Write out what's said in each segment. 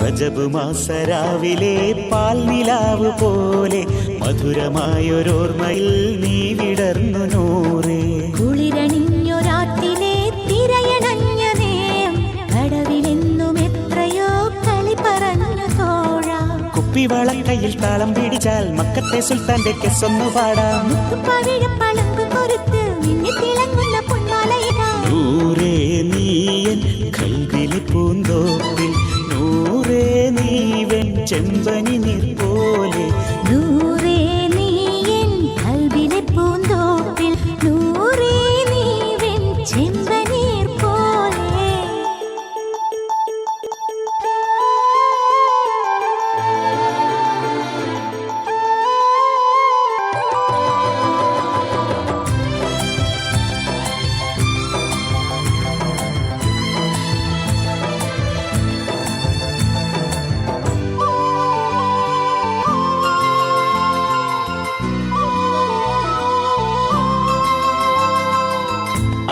റജബ് മാസരാവിലെ പാൽനിലാവ് പോലെ മധുരമായൊരോർമ്മയിൽ നീ വിടർന്നു നൂറേ. കുളിരണിഞ്ഞൊരാട്ടിലെ തിരയണഞ്ഞ നേരം കടവിലെന്നും എത്രയോ കളി പറഞ്ഞു തോഴ. കുപ്പിവളക്കയിൽ താളം പിടിച്ചാൽ മക്കത്തെ സുൽത്താന്റെ കെസ്സൊന്നു പാടാം. പഴമ്പ് കൊരുത്ത് മിന്നിത്തിളങ്ങുന്ന പൊന്മാലയിടാം. നൂറേ നീയൻ കൽവിലെ പൂന്തോപ്പിൽ, നൂറേ നീവൻ ചെമ്പനി നീർ പോലെ. നൂറേ നീയൻ കൽവിലെ പൂന്തോപ്പിൽ, നൂറേ നീവൻ ചെമ്പനീർ പോലെ.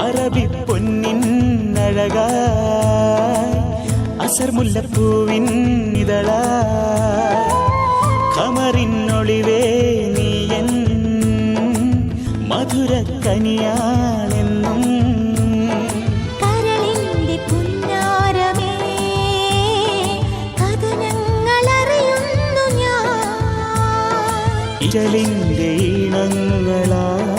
അറബി പൊന്നിൻ അഴകായി അസർ മുല്ലപ്പൂവിൻ ഇതളായി ഖമറിനൊളിവേ നീയൻ മധുരക്കനിയാണെന്നും. കരളിന്റെ പുന്നാരമേ കഥനങ്ങളറിയുന്നു ഞാൻ. ഇരളിന്റെ ഈണങ്ങളായി